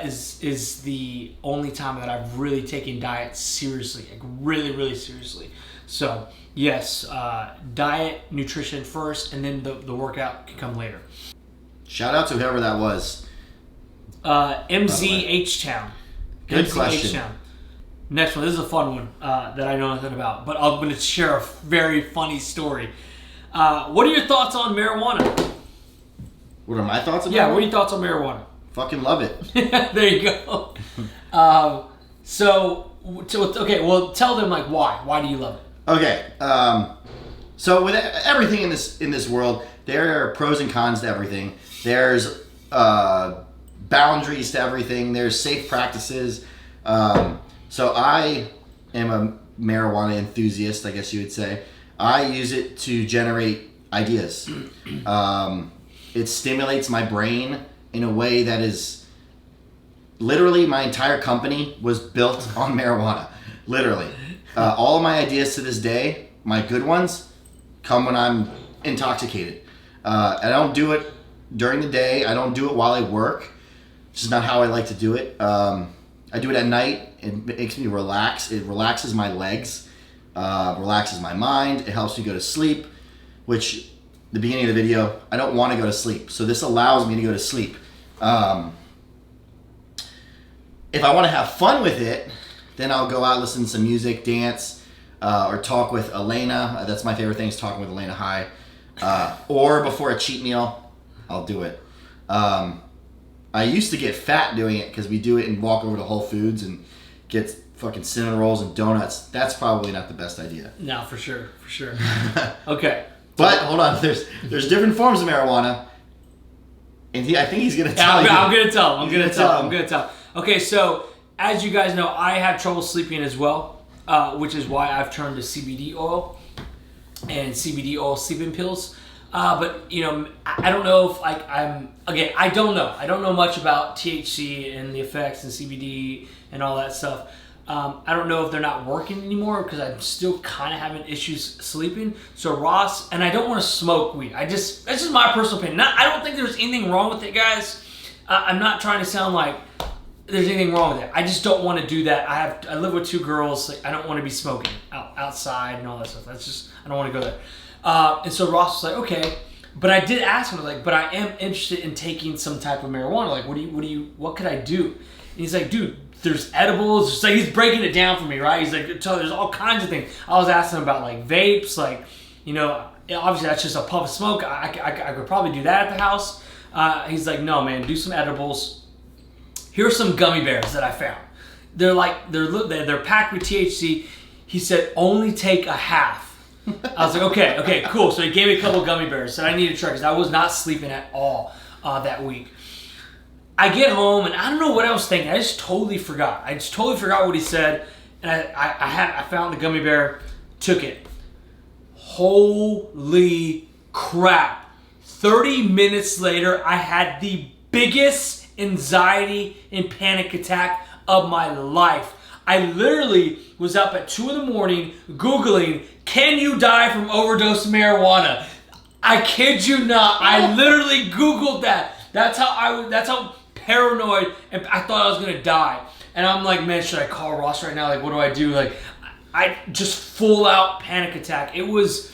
is the only time that I've really taken diet seriously, like really, really seriously. So yes, diet, nutrition first, and then the workout can come later. Shout out to whoever that was. MZH Town. Good question. Next one. This is a fun one that I know nothing about, but I'm going to share a very funny story. What are your thoughts on marijuana? What are my thoughts on marijuana? Yeah, what are your thoughts on marijuana? fucking love it. There you go. Okay, well, tell them like why. Why do you love it? Okay. So with everything in this world, there are pros and cons to everything. There's boundaries to everything. There's safe practices. So I am a marijuana enthusiast, I guess you would say. I use it to generate ideas. It stimulates my brain in a way that is literally my entire company was built on marijuana. Literally. All of my ideas to this day, my good ones, come when I'm intoxicated. I don't do it during the day. I don't do it while I work. It's just not how I like to do it. I do it at night. It makes me relax. It relaxes my legs, relaxes my mind. It helps me go to sleep, which the beginning of the video, I don't want to go to sleep. So this allows me to go to sleep. If I want to have fun with it, then I'll go out, listen to some music, dance, or talk with Elena. That's my favorite thing, is talking with Elena. Hi. Or before a cheat meal, I'll do it. I used to get fat doing it because we do it and walk over to Whole Foods and get fucking cinnamon rolls and donuts. That's probably not the best idea. No, for sure. Okay. But hold on, there's different forms of marijuana, and I think he's gonna tell you. I'm gonna tell him. Okay, so as you guys know, I have trouble sleeping as well, which is why I've turned to CBD oil and CBD oil sleeping pills. But you know, I don't know if I don't know. I don't know much about THC and the effects and CBD and all that stuff. I don't know if they're not working anymore because I'm still kind of having issues sleeping. So Ross, and I don't want to smoke weed. That's just my personal opinion. I don't think there's anything wrong with it, guys. I'm not trying to sound like there's anything wrong with it. I just don't want to do that. I live with 2 girls. Like, I don't want to be smoking outside and all that stuff. I don't want to go there. And so Ross was like, okay. But I did ask him, like, but I am interested in taking some type of marijuana. Like, what could I do? And he's like, dude, there's edibles. Just like, he's breaking it down for me, right? He's like, there's all kinds of things. I was asking him about like vapes, like, you know, obviously that's just a puff of smoke. I could probably do that at the house. He's like, no, man, do some edibles. Here's some gummy bears that I found. They're packed with THC. He said, only take a half. I was like, okay, cool. So he gave me a couple of gummy bears that I needed to try because I was not sleeping at all that week. I get home and I don't know what I was thinking. I just totally forgot. What he said, and I found the gummy bear, took it. Holy crap! 30 minutes later, I had the biggest anxiety and panic attack of my life. I literally was up at 2 a.m. Googling, can you die from overdose of marijuana? I kid you not. I literally Googled that. That's how paranoid, and I thought I was gonna die. And I'm like, man, should I call Ross right now? Like, what do I do? Like, I just full out panic attack. It was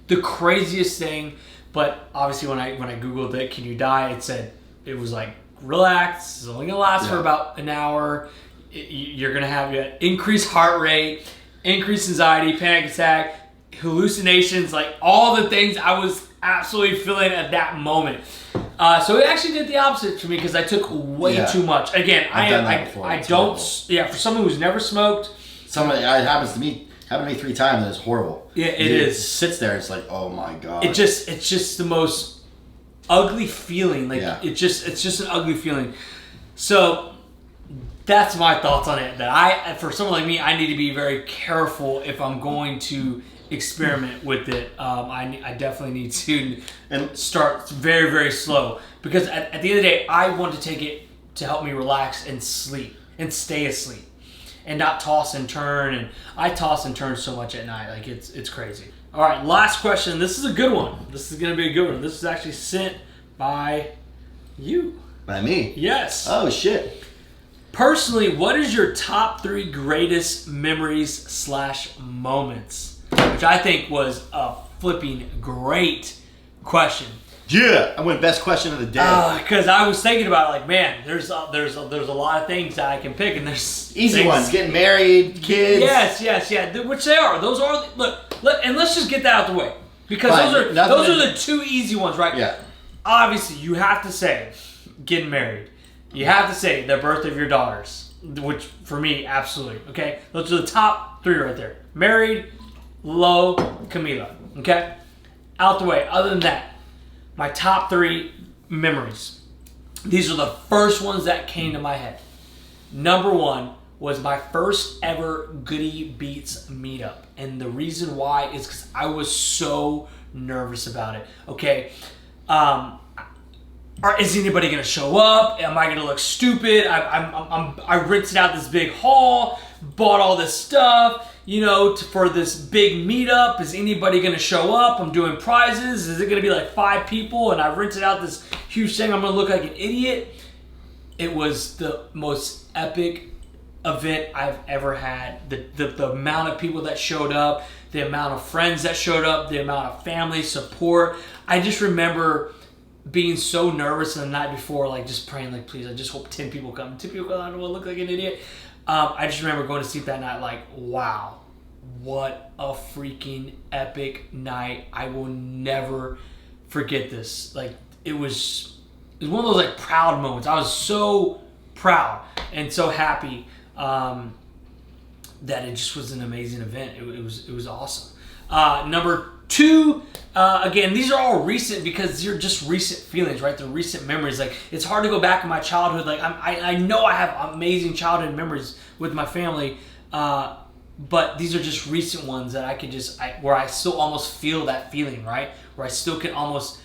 the craziest thing. But obviously, when I Googled it, can you die? It said it was like, relax. It's only gonna last for about an hour. You're gonna have increased heart rate, increased anxiety, panic attack, hallucinations, like all the things I was absolutely feeling at that moment. So it actually did the opposite for me because I took way too much. Again, I don't. Yeah, for someone who's never smoked. It happens to me 3 times and it's horrible. Yeah, it is. It sits there. It's like, oh my god. It's just the most ugly feeling. Like it's just an ugly feeling. So that's my thoughts on it. That for someone like me, I need to be very careful if I'm going to experiment with it. I definitely need to start very, very slow because at the end of the day, I want to take it to help me relax and sleep and stay asleep and not toss and turn. And I toss and turn so much at night, like it's crazy. All right, last question. This is a good one. This is gonna be a good one. This is actually sent by you. By me? Yes. Oh shit. Personally, what is your top 3 greatest memories / moments? Which I think was a flipping great question. Yeah, I went best question of the day. Because I was thinking about it, like, man, there's a lot of things that I can pick, and there's easy ones: getting married, kids. Yes, which they are. Those are and let's just get that out the way because those are the 2 easy ones, right? Yeah. Obviously, you have to say getting married. You have to say the birth of your daughters, which for me, absolutely. Okay, those are the top 3 right there. Married, Lo, Camila. Okay, out the way. Other than that, my top 3 memories. These are the first ones that came to my head. Number 1 was my first ever Goodybeats meetup. And the reason why is because I was so nervous about it. Okay. Is anybody going to show up? Am I going to look stupid? I rented out this big hall, bought all this stuff, for this big meetup. Is anybody going to show up? I'm doing prizes. Is it going to be like 5 people? And I rented out this huge thing. I'm going to look like an idiot. It was the most epic event I've ever had. The amount of people that showed up, the amount of friends that showed up, the amount of family support. I just remember being so nervous the night before, like just praying, like, please, I just hope 10 people come. 10 people come, I don't want to look like an idiot. I just remember going to sleep that night like, wow, what a freaking epic night. I will never forget this. Like, it was one of those like proud moments. I was so proud and so happy that it just was an amazing event. It was awesome. Number 2, again, these are all recent because they're just recent feelings, right? They're recent memories. Like, it's hard to go back in my childhood. Like, I know I have amazing childhood memories with my family, but these are just recent ones that I could where I still almost feel that feeling, right? Where I still can almost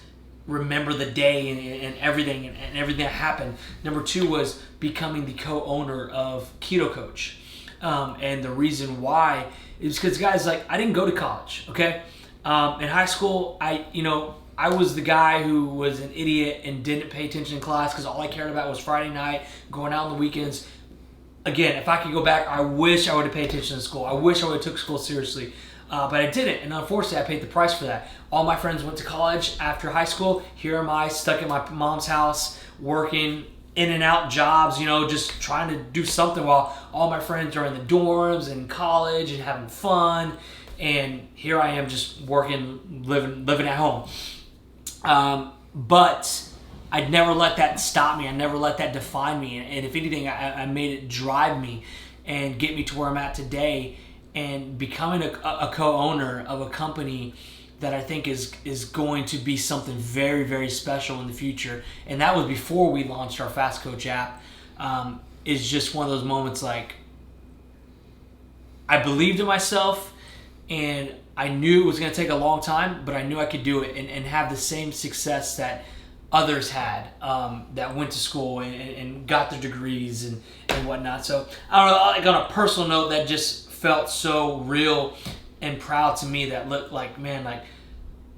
remember the day and everything and everything that happened. Number 2 was becoming the co-owner of Keto Coach. And the reason why is because, guys, like, I didn't go to college, okay? In high school, I was the guy who was an idiot and didn't pay attention in class because all I cared about was Friday night, going out on the weekends. Again, if I could go back, I wish I would have paid attention to school. I wish I would have took school seriously. But I didn't, and unfortunately, I paid the price for that. All my friends went to college after high school. Here am I, stuck at my mom's house, working in and out jobs, just trying to do something while all my friends are in the dorms and college and having fun. And here I am just working, living at home. But I'd never let that stop me. I never let that define me. And if anything, I made it drive me and get me to where I'm at today, and becoming a co-owner of a company that I think is going to be something very, very special in the future. And that was before we launched our Fast Coach app. Is just one of those moments, like, I believed in myself, and I knew it was going to take a long time, but I knew I could do it and have the same success that others had that went to school and got their degrees and whatnot. So, I don't know, like, on a personal note, that just felt so real and proud to me, that looked like, man, like,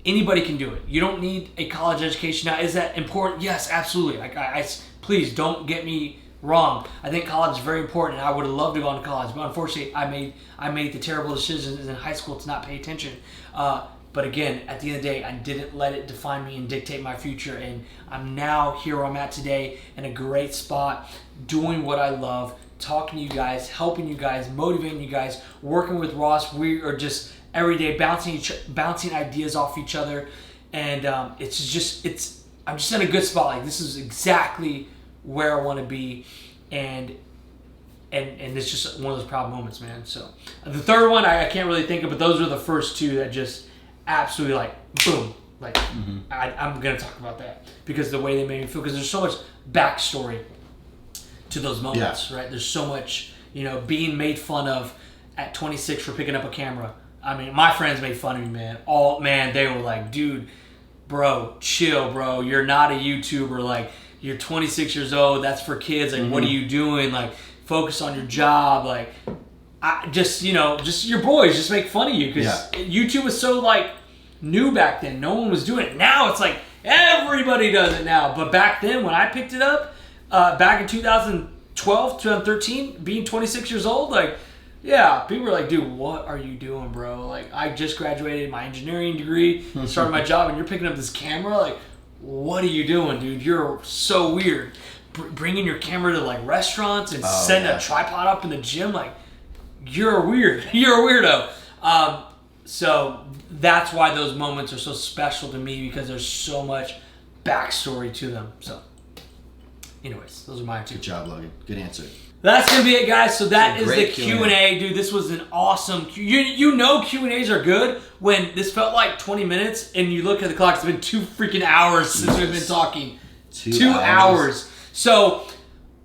anybody can do it. You don't need a college education. Now, is that important? Yes, absolutely. Like, I please don't get me wrong. I think college is very important, and I would have loved to go on to college, but unfortunately, I made the terrible decisions in high school to not pay attention. But again, at the end of the day, I didn't let it define me and dictate my future, and I'm now here where I'm at today, in a great spot, doing what I love, talking to you guys, helping you guys, motivating you guys, working with Ross. We are just every day bouncing ideas off each other, and I'm just in a good spot. Like, this is exactly where I want to be, and it's just one of those proud moments, man. So the third one I can't really think of, but those are the first 2 that just absolutely, like, boom, like, I'm gonna talk about that because the way they made me feel, because there's so much backstory to those moments, right? There's so much, being made fun of at 26 for picking up a camera. I mean, my friends made fun of me, man. They were like, dude, bro, chill, bro. You're not a YouTuber. Like, you're 26 years old. That's for kids. Like, what are you doing? Like, focus on your job. Like, just your boys just make fun of you because YouTube was so, like, new back then. No one was doing it. Now it's like everybody does it now. But back then, when I picked it up, back in 2012, 2013, being 26 years old, like, yeah, people were like, dude, what are you doing, bro? Like, I just graduated my engineering degree, started my job, and you're picking up this camera? Like, what are you doing, dude? You're so weird. Bringing your camera to, like, restaurants and setting a tripod up in the gym, like, you're weird. You're a weirdo. So that's why those moments are so special to me, because there's so much backstory to them. So Anyways, those are my two. Good job, Logan. Good answer. That's going to be it, guys. So that is the great Q&A. Dude, this was an awesome... You know Q&As are good when this felt like 20 minutes and you look at the clock, it's been 2 freaking hours since we've been talking. 2 hours. So,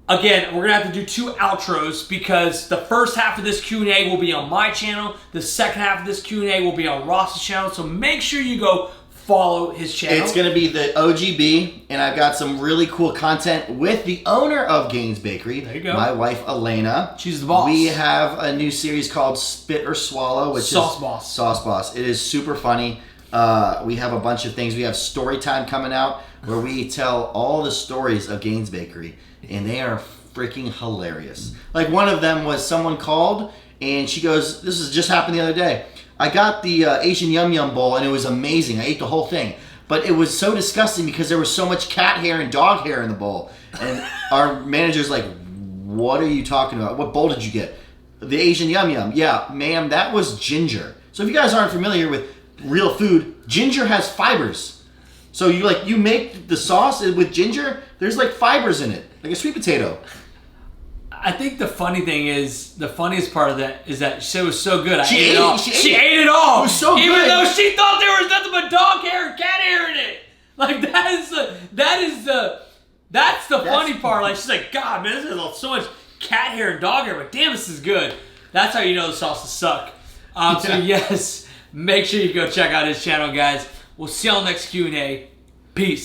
again, we're going to have to do 2 outros because the first half of this Q&A will be on my channel. The second half of this Q&A will be on Ross's channel. So make sure you go follow his channel. It's going to be the OGB, and I've got some really cool content with the owner of Gaines Bakery. There you go. My wife, Elena. She's the boss. We have a new series called Spit or Swallow, which Sauce is... Boss. Sauce Boss. It is super funny. We have a bunch of things. We have story time coming out where we tell all the stories of Gaines Bakery, and they are freaking hilarious. Like one of them was someone called, and she goes, this has just happened the other day. I got the Asian Yum Yum bowl, and it was amazing. I ate the whole thing. But it was so disgusting because there was so much cat hair and dog hair in the bowl. And our manager's like, what are you talking about? What bowl did you get? The Asian Yum Yum. Yeah, ma'am, that was ginger. So if you guys aren't familiar with real food, ginger has fibers. So you make the sauce with ginger, there's like fibers in it, like a sweet potato. I think the funny thing is, the funniest part of that is that she said it was so good. She ate ate it all. it. She ate it all. It was so Even good. though she thought there was nothing but dog hair and cat hair in it. Like that's the funny part. Like she's like, God, man, this is so much cat hair and dog hair, but damn, this is good. That's how you know the sauces suck. So yes, make sure you go check out his channel, guys. We'll see y'all next Q&A. Peace.